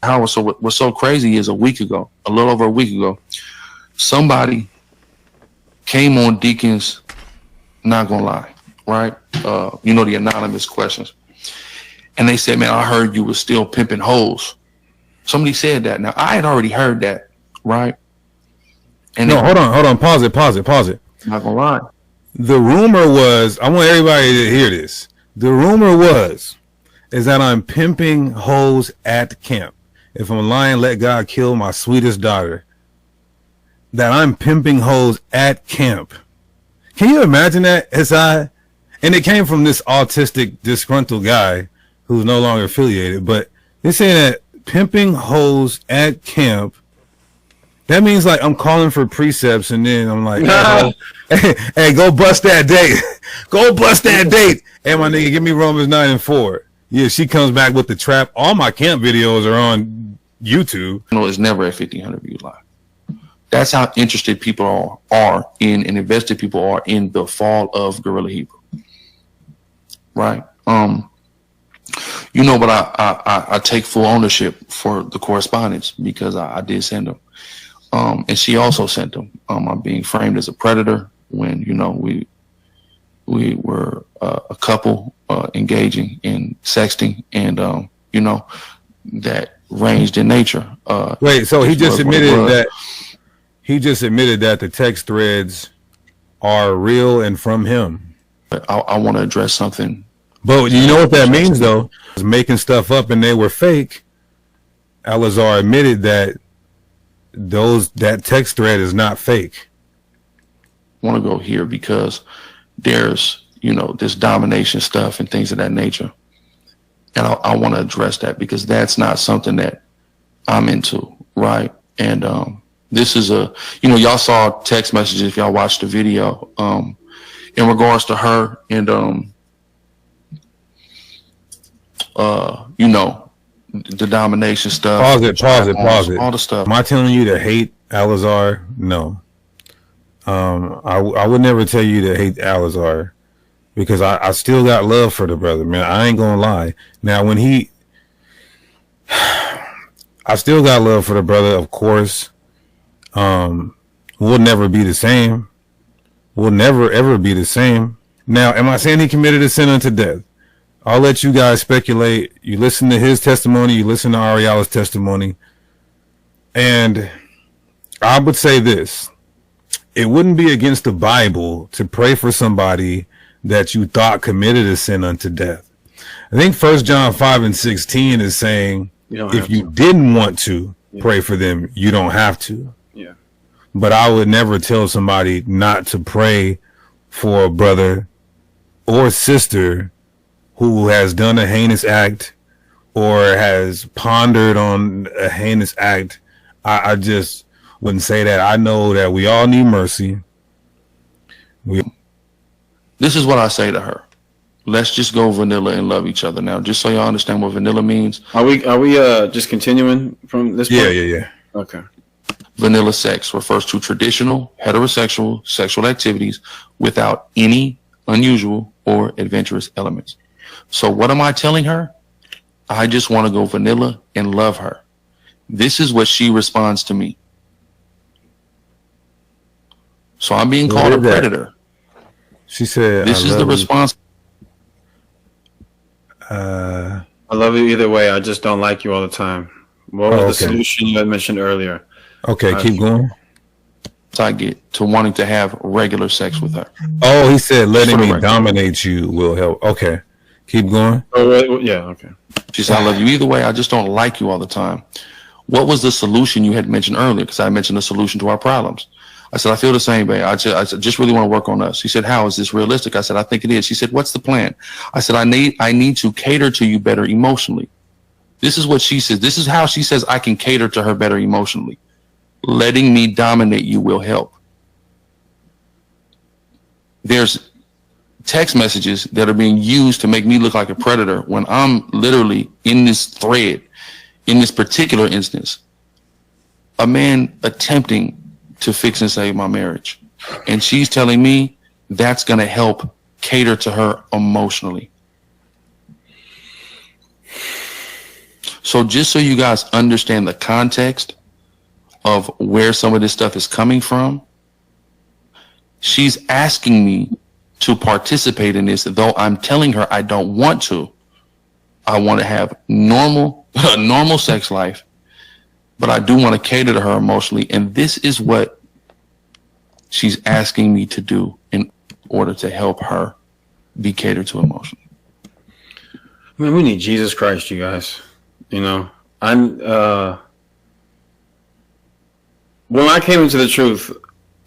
Howard, so what's so crazy is a little over a week ago, somebody came on Deacon's, not gonna lie, right? The anonymous questions. And they said, man, I heard you were still pimping hoes. Somebody said that. Now, I had already heard that, right? And no, hold on. Pause it. Not gonna lie. The rumor was, I want everybody to hear this. The rumor is that I'm pimping hoes at camp. If I'm lying, let God kill my sweetest daughter. That I'm pimping hoes at camp. Can you imagine that, SI? And it came from this autistic, disgruntled guy who's no longer affiliated. But they're saying that pimping hoes at camp, that means like I'm calling for precepts and then I'm like, hey, go bust that date. Go bust that date. Hey, my nigga, give me Romans 9:4. Yeah, she comes back with the trap. All my camp videos are on YouTube. It's never at 1,500 views live. That's how interested people are in and invested people are in the fall of Guerrilla Hebrew. Right? But I take full ownership for the correspondence because I did send them. And she also sent them. I'm being framed as a predator when, we were a couple engaging in sexting and, that ranged in nature. Wait, so he just admitted that the text threads are real and from him. But I want to address something. But you know what that means, though? Making stuff up and they were fake. Alazar admitted that that text thread is not fake. I want to go here because there's, this domination stuff and things of that nature. And I want to address that because that's not something that I'm into, right? And this is y'all saw text messages if y'all watched the video in regards to her and, the domination stuff. Pause it. All the stuff. Am I telling you to hate Alazar? No. I would never tell you to hate Alazar because I still got love for the brother, man. I ain't gonna lie. Now, I still got love for the brother, of course. We'll never be the same. We'll never, ever be the same. Now, am I saying he committed a sin unto death? I'll let you guys speculate. You listen to his testimony. You listen to Ariela's testimony. And I would say this. It wouldn't be against the Bible to pray for somebody that you thought committed a sin unto death. I think 1 John 5:16 is saying if you didn't want to pray for them, you don't have to. Yeah. But I would never tell somebody not to pray for a brother or sister who has done a heinous act or has pondered on a heinous act. I just wouldn't say that. I know that we all need mercy. This is what I say to her. Let's just go vanilla and love each other. Now, just so y'all understand what vanilla means. Are we just continuing from this point? Yeah. Okay. Vanilla sex refers to traditional heterosexual sexual activities without any unusual or adventurous elements. So what am I telling her? I just want to go vanilla and love her. This is what she responds to me. So I'm being called a predator. She said, this is the response. I love you either way. I just don't like you all the time. What was the solution you had mentioned earlier? Okay, keep going. I get to wanting to have regular sex with her. Oh, he said letting me dominate you will help. Okay, keep going. Yeah, okay. She said, I love you either way. I just don't like you all the time. What was the solution you had mentioned earlier? Because I mentioned the solution to our problems. I said, I feel the same, babe. I just really want to work on us. She said, how is this realistic? I said, I think it is. She said, what's the plan? I said, I need to cater to you better emotionally. This is what she says. This is how she says I can cater to her better emotionally. Letting me dominate you will help. There's text messages that are being used to make me look like a predator when I'm literally in this thread, in this particular instance, a man attempting to fix and save my marriage. And she's telling me that's going to help cater to her emotionally. So just so you guys understand the context of where some of this stuff is coming from, she's asking me to participate in this, though I'm telling her I don't want to. I want to have a normal sex life, but I do want to cater to her emotionally. And this is what she's asking me to do in order to help her be catered to emotionally. I mean, we need Jesus Christ, you guys. You know, when I came into the truth,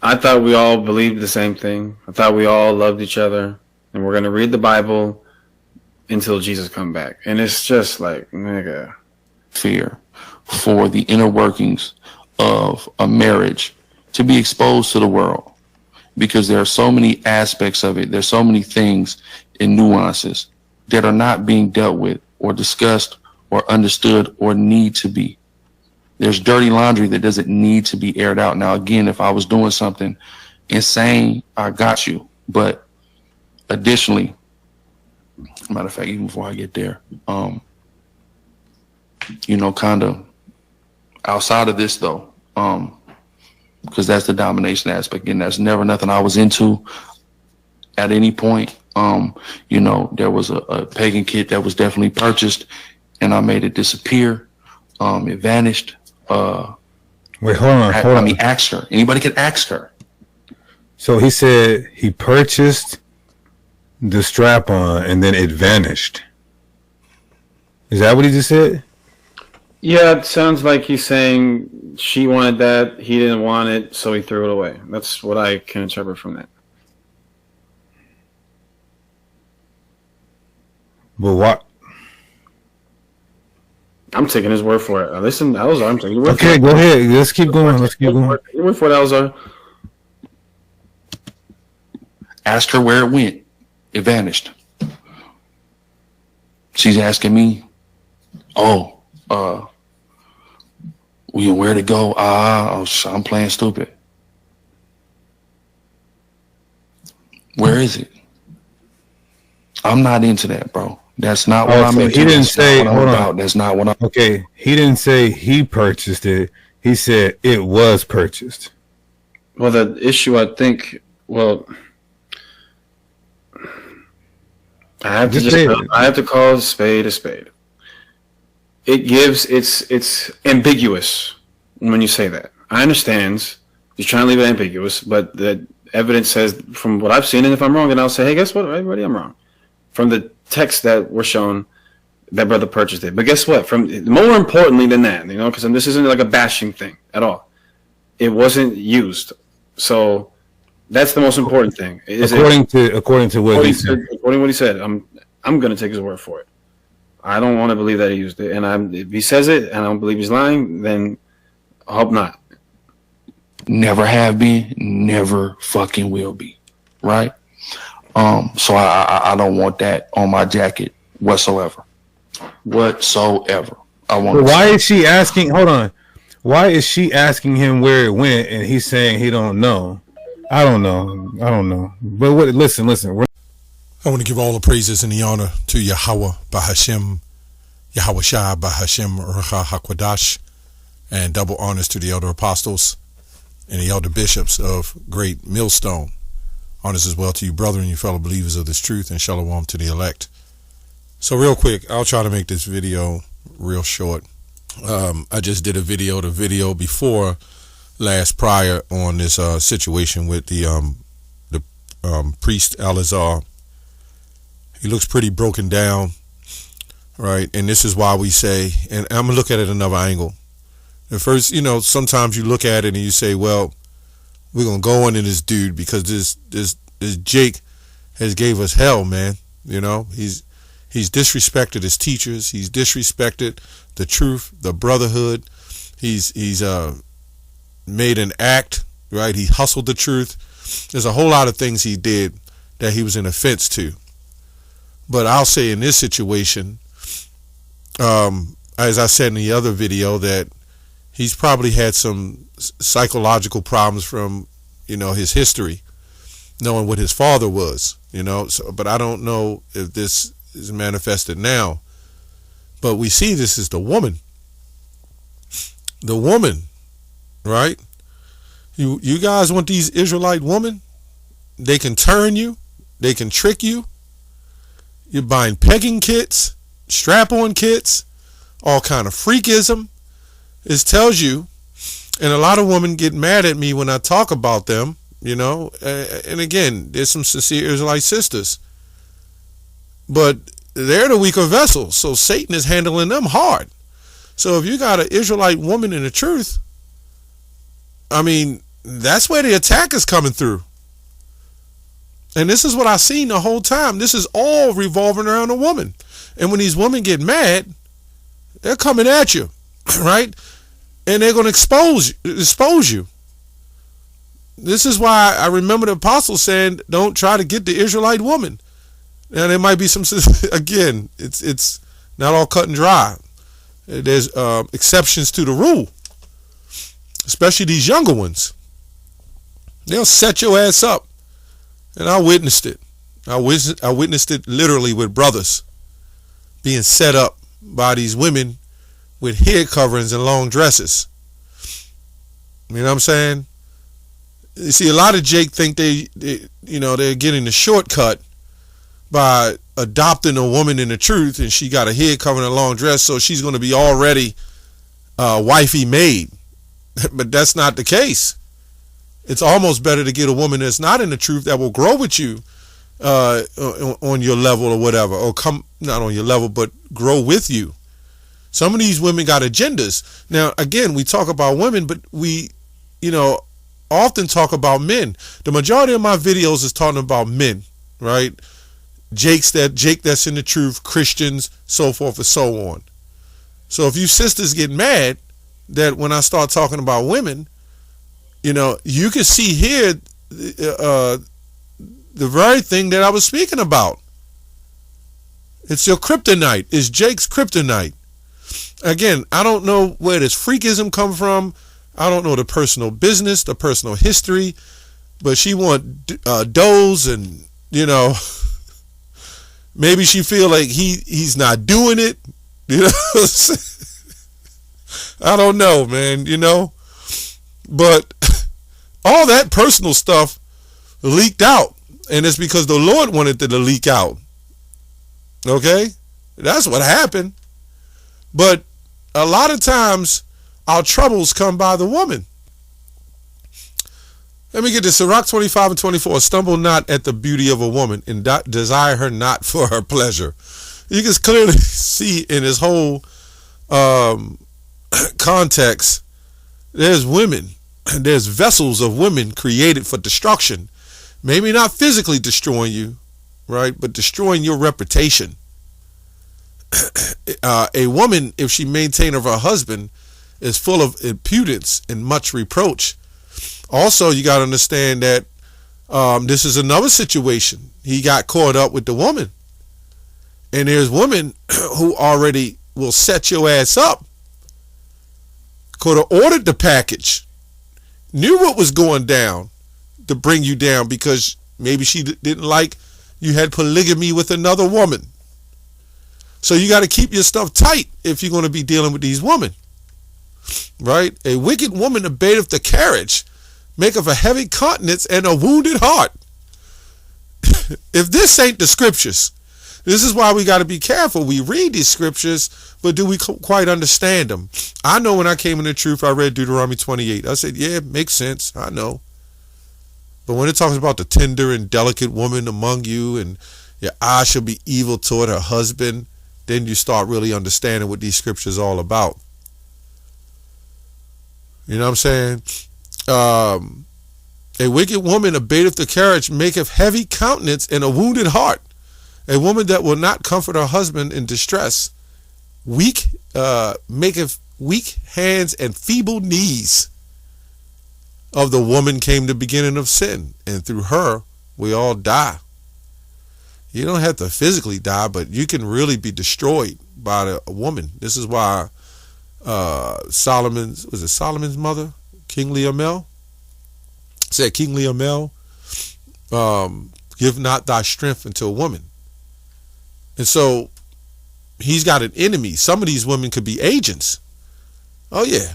I thought we all believed the same thing. I thought we all loved each other, and we're going to read the Bible until Jesus come back. And it's just like, nigga. Fear for the inner workings of a marriage to be exposed to the world, because there are so many aspects of it. There's so many things and nuances that are not being dealt with or discussed or understood or need to be. There's dirty laundry that doesn't need to be aired out. Now, again, if I was doing something insane, I got you. But additionally, matter of fact, even before I get there, kind of outside of this though, because that's the domination aspect, and that's never nothing I was into at any point. There was a pagan kit that was definitely purchased, and I made it disappear. It vanished. Wait, hold on. I mean, ask her. Anybody can ask her. So he said he purchased the strap-on and then it vanished. Is that what he just said? Yeah, it sounds like he's saying she wanted that, he didn't want it, so he threw it away. That's what I can interpret from that. But what? I'm taking his word for it. Listen, Alzar, I'm taking your word for it. Okay, go ahead. Let's keep going. Your word for it, Alzar. Ask her where it went. It vanished. She's asking me, where'd it go? I'm playing stupid. Where is it? I'm not into that, bro. That's not what I'm into. He didn't say, hold on. That's not what I'm. Okay, he didn't say he purchased it. He said it was purchased. Well, the issue, I think, I have to call a spade a spade. It's ambiguous when you say that. I understand you're trying to leave it ambiguous, but the evidence says, from what I've seen, and if I'm wrong, then I'll say, hey, guess what, everybody, I'm wrong. From the text that were shown, that brother purchased it. But guess what? More importantly than that, because this isn't like a bashing thing at all. It wasn't used, so that's the most important thing. According to what he said, I'm going to take his word for it. I don't want to believe that he used it, and if he says it, and I don't believe he's lying, then I hope not. Never have been, never fucking will be, right? So I don't want that on my jacket whatsoever. I want. Why is she asking? Hold on. Why is she asking him where it went, and he's saying he don't know? I don't know. But listen. I want to give all the praises and the honor to Yahweh Bahashem, Yahweh Shai Bahashem Rucha HaKodash, and double honors to the elder apostles and the elder bishops of Great Millstone. Honors as well to you, brethren, you fellow believers of this truth, and shalom to the elect. So real quick, I'll try to make this video real short. I just did the video before last prior on this situation with the priest Alazar. He looks pretty broken down, right? And this is why we say, and I'm gonna look at it another angle. At first, sometimes you look at it and you say, well, we're gonna go into this dude because this Jake has gave us hell, man. He's disrespected his teachers. He's disrespected the truth, the brotherhood. He's made an act, right? He hustled the truth. There's a whole lot of things he did that he was an offense to. But I'll say in this situation, as I said in the other video, that he's probably had some psychological problems from, his history, knowing what his father was, So, but I don't know if this is manifested now. But we see this is the woman. The woman, right? You guys want these Israelite women? They can turn you. They can trick you. You're buying pegging kits, strap-on kits, all kind of freakism. It tells you, and a lot of women get mad at me when I talk about them, you know. And again, there's some sincere Israelite sisters. But they're the weaker vessels, so Satan is handling them hard. So if you got an Israelite woman in the truth, I mean, that's where the attack is coming through. And this is what I've seen the whole time. This is all revolving around a woman. And when these women get mad, they're coming at you, right? And they're going to expose you. This is why I remember the apostles saying, don't try to get the Israelite woman. Now, there might be some, again, it's not all cut and dry. There's exceptions to the rule, especially these younger ones. They'll set your ass up. And I witnessed it. I witnessed it literally with brothers being set up by these women with head coverings and long dresses. You know what I'm saying? You see, a lot of Jake think they're getting the shortcut by adopting a woman in the truth, and she got a head covering and a long dress, so she's going to be already wifey made. But that's not the case. It's almost better to get a woman that's not in the truth that will grow with you on your level or whatever, or come not on your level, but grow with you. Some of these women got agendas. Now, again, we talk about women, but we, often talk about men. The majority of my videos is talking about men, right? Jake that's in the truth, Christians, so forth and so on. So if you sisters get mad that when I start talking about women, you can see here the very thing that I was speaking about. It's your kryptonite. It's Jake's kryptonite. Again, I don't know where this freakism come from. I don't know the personal business, the personal history, but she want does, and maybe she feel like he's not doing it. I don't know, man. But all that personal stuff leaked out, and it's because the Lord wanted it to leak out. Okay, that's what happened. But a lot of times our troubles come by the woman. Let me get this. Sirach 25 and 24. Stumble not at the beauty of a woman, and desire her not for her pleasure. You can clearly see in this whole context, there's women. There's vessels of women created for destruction. Maybe not physically destroying you, right? But destroying your reputation. A woman, if she maintains of her husband, is full of impudence and much reproach. Also, you got to understand that this is another situation. He got caught up with the woman. And there's women who already will set your ass up. Could have ordered the package. Knew what was going down to bring you down because maybe she didn't like you had polygamy with another woman. So you got to keep your stuff tight if you're going to be dealing with these women. Right? A wicked woman abateth the carriage, maketh a heavy countenance and a wounded heart. If this ain't the scriptures, this is why we got to be careful. We read these scriptures, but do we quite understand them? I know when I came in the truth, I read Deuteronomy 28. I said, yeah, it makes sense. I know. But when it talks about the tender and delicate woman among you, and your eye shall be evil toward her husband, then you start really understanding what these scriptures are all about. You know what I'm saying? A wicked woman abateth the carriage, maketh heavy countenance and a wounded heart. A woman that will not comfort her husband in distress, maketh weak hands and feeble knees. Of the woman came the beginning of sin, and through her we all die. You don't have to physically die, but you can really be destroyed by a woman. This is why Solomon's mother, King Lemuel, said, King Lemuel, give not thy strength unto a woman. And so he's got an enemy. Some of these women could be agents. Oh yeah.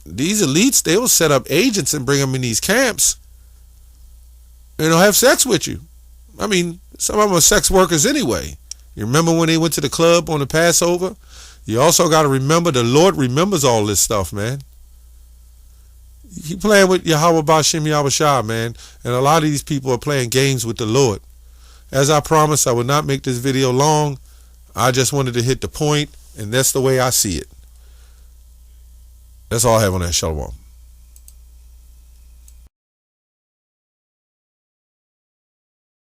These elites, they will set up agents and bring them in these camps and they'll have sex with you. I mean, some of them are sex workers anyway. You remember when they went to the club on the Passover? You also got to remember the Lord remembers all this stuff, man. You playing with Yahweh Ba'Shem Yahweh Shah, man. And a lot of these people are playing games with the Lord. As I promised, I would not make this video long. I just wanted to hit the point, and that's the way I see it. That's all I have on that. Shalom.